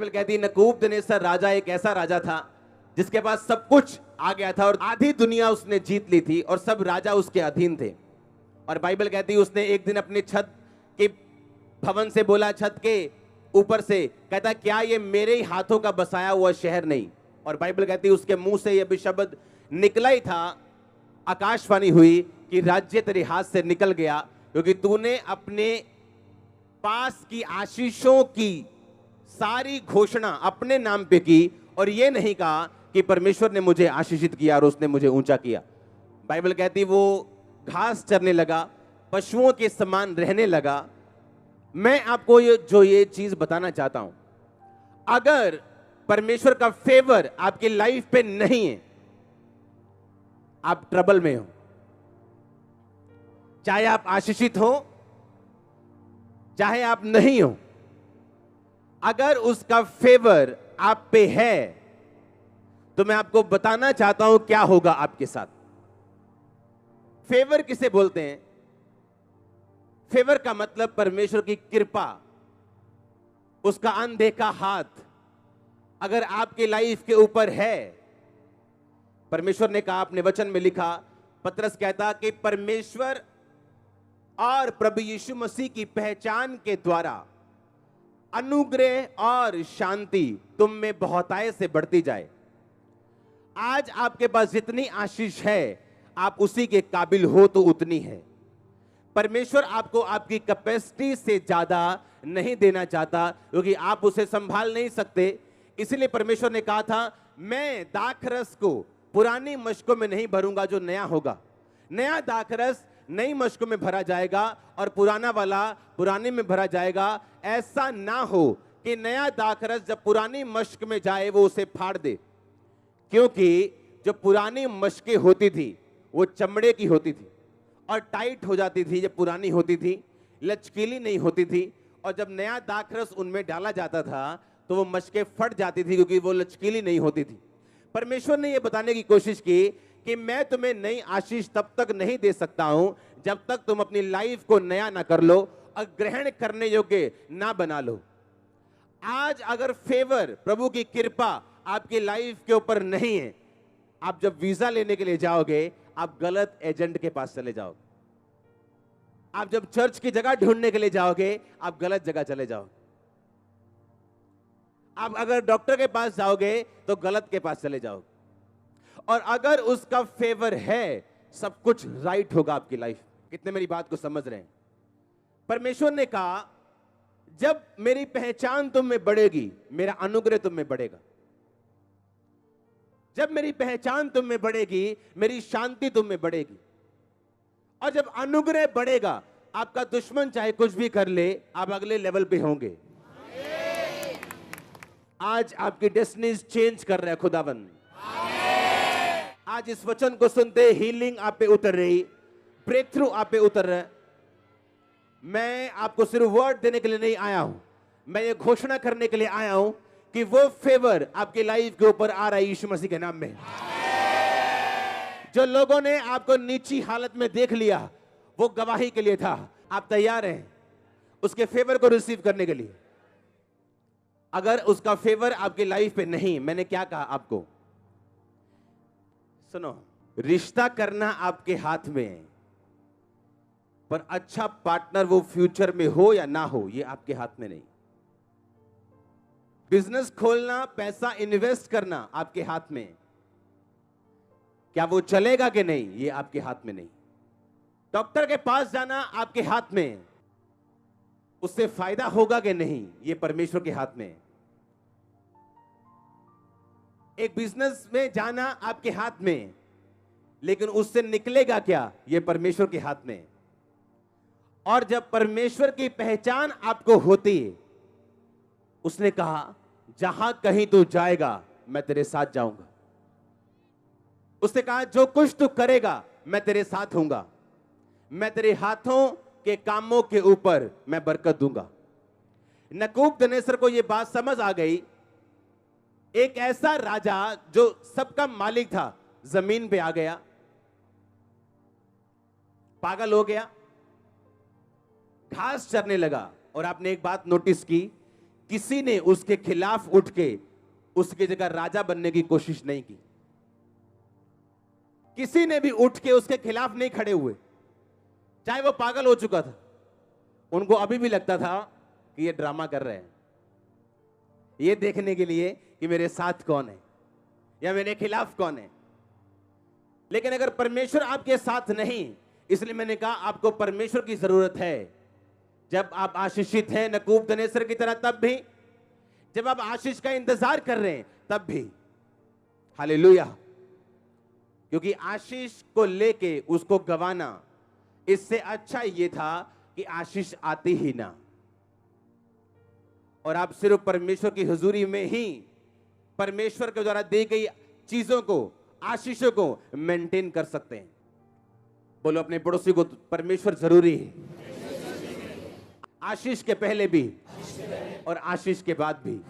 Bible कहती है नबूकदनेस्सर राजा एक ऐसा राजा था जिसके पास सब कुछ आ गया था और आधी दुनिया उसने जीत ली थी और सब राजा उसके अधीन थे। और बाइबल कहती है उसने एक दिन अपनी छत के भवन से बोला, छत के ऊपर से, कहता क्या ये मेरे ही हाथों का बसाया हुआ शहर नहीं? और बाइबल कहती है उसके मुंह से यह भी शब्द निकला ही था, आकाशवाणी हुई कि राज्य तेरे हाथ से निकल गया, क्योंकि तूने अपने पास की आशीषों की सारी घोषणा अपने नाम पे की और ये नहीं कहा कि परमेश्वर ने मुझे आशीषित किया और उसने मुझे ऊंचा किया। बाइबल कहती वो घास चरने लगा, पशुओं के समान रहने लगा। मैं आपको ये चीज बताना चाहता हूं, अगर परमेश्वर का फेवर आपकी लाइफ पे नहीं है, आप ट्रबल में हो। चाहे आप आशीषित हो, चाहे आप नहीं हो, अगर उसका फेवर आप पे है तो मैं आपको बताना चाहता हूं क्या होगा आपके साथ। फेवर किसे बोलते हैं? फेवर का मतलब परमेश्वर की कृपा, उसका अनदेखा हाथ अगर आपकी लाइफ के ऊपर है। परमेश्वर ने कहा, अपने वचन में लिखा, पतरस कहता कि परमेश्वर और प्रभु यीशु मसीह की पहचान के द्वारा अनुग्रह और शांति तुम में बहुतायत से बढ़ती जाए। आज आपके पास जितनी आशीष है आप उसी के काबिल हो तो उतनी है। परमेश्वर आपको आपकी कैपेसिटी से ज्यादा नहीं देना चाहता, क्योंकि आप उसे संभाल नहीं सकते। इसलिए परमेश्वर ने कहा था, मैं दाखरस को पुरानी मशकों में नहीं भरूंगा जो नया होगा। नया दाखरस नई मशकों में भरा जाएगा और पुराना वाला पुराने में भरा जाएगा। ऐसा ना हो कि नया दाखरस जब पुरानी मशक में जाए वो उसे फाड़ दे, क्योंकि जो पुरानी मशकें होती थी वो चमड़े की होती थी और टाइट हो जाती थी। जब पुरानी होती थी, लचकीली नहीं होती थी, और जब नया दाखरस उनमें डाला जाता था तो वो मशकें फट जाती थी, क्योंकि वो लचकीली नहीं होती थी। परमेश्वर ने यह बताने की कोशिश की कि मैं तुम्हें नई आशीष तब तक नहीं दे सकता हूं जब तक तुम अपनी लाइफ को नया ना कर लो और ग्रहण करने योग्य ना बना लो। आज अगर फेवर, प्रभु की कृपा आपकी लाइफ के ऊपर नहीं है, आप जब वीजा लेने के लिए जाओगे आप गलत एजेंट के पास चले जाओगे। आप जब चर्च की जगह ढूंढने के लिए जाओगे आप गलत जगह चले जाओगे। आप अगर डॉक्टर के पास जाओगे तो गलत के पास चले जाओगे। और अगर उसका फेवर है, सब कुछ राइट होगा आपकी लाइफ। कितने मेरी बात को समझ रहे हैं? परमेश्वर ने कहा, जब मेरी पहचान तुम में बढ़ेगी मेरा अनुग्रह तुम में बढ़ेगा। जब मेरी पहचान तुम में बढ़ेगी मेरी शांति तुम में बढ़ेगी। और जब अनुग्रह बढ़ेगा, आपका दुश्मन चाहे कुछ भी कर ले, आप अगले लेवल पे होंगे। आज आपकी डेस्टिनीज चेंज कर रहे हैं खुदावन। आज इस वचन को सुनते हीलिंग आप पे उतर रही, ब्रेक थ्रू आप पे उतर रहा है। मैं आपको सिर्फ वर्ड देने के लिए नहीं आया हूं, मैं ये घोषणा करने के लिए आया हूं कि वो फेवर आपकी लाइफ के ऊपर आ रहा है यीशु मसीह के नाम में। जो लोगों ने आपको नीची हालत में देख लिया वो गवाही के लिए था। आप तैयार हैं उसके फेवर को रिसीव करने के लिए? अगर उसका फेवर आपकी लाइफ पे नहीं, मैंने क्या कहा आपको, सुनो, रिश्ता करना आपके हाथ में है, पर अच्छा पार्टनर वो फ्यूचर में हो या ना हो ये आपके हाथ में नहीं। बिजनेस खोलना, पैसा इन्वेस्ट करना आपके हाथ में है, क्या वो चलेगा कि नहीं ये आपके हाथ में नहीं। डॉक्टर के पास जाना आपके हाथ में है, उससे फायदा होगा कि नहीं ये परमेश्वर के हाथ में है। एक बिजनेस में जाना आपके हाथ में है, लेकिन उससे निकलेगा क्या ये परमेश्वर के हाथ में है। और जब परमेश्वर की पहचान आपको होती है, उसने कहा जहां कहीं तू जाएगा मैं तेरे साथ जाऊंगा। उसने कहा जो कुछ तू करेगा मैं तेरे साथ हूंगा, मैं तेरे हाथों के कामों के ऊपर मैं बरकत दूंगा। नबूकदनेस्सर को यह बात समझ आ गई। एक ऐसा राजा जो सबका मालिक था जमीन पे आ गया, पागल हो गया, घास चरने लगा। और आपने एक बात नोटिस की किसी ने उसके खिलाफ उठ के उसकी जगह राजा बनने की कोशिश नहीं की। किसी ने भी उठ के उसके खिलाफ नहीं खड़े हुए, चाहे वो पागल हो चुका था। उनको अभी भी लगता था कि ये ड्रामा कर रहे हैं, ये देखने के लिए कि मेरे साथ कौन है या मेरे खिलाफ कौन है। लेकिन अगर परमेश्वर आपके साथ नहीं, इसलिए मैंने कहा आपको परमेश्वर की जरूरत है। जब आप आशीषित हैं नबूकदनेस्सर की तरह तब भी, जब आप आशीष का इंतजार कर रहे हैं तब भी। हालेलुया। क्योंकि आशीष को लेके उसको गवाना, इससे अच्छा यह था कि आशीष आती ही ना, और आप सिर्फ परमेश्वर की हुजूरी में ही परमेश्वर के द्वारा दी गई चीजों को, आशीषों को मेंटेन कर सकते हैं। बोलो अपने पड़ोसी को, परमेश्वर जरूरी है, आशीष के पहले भी और आशीष के बाद भी।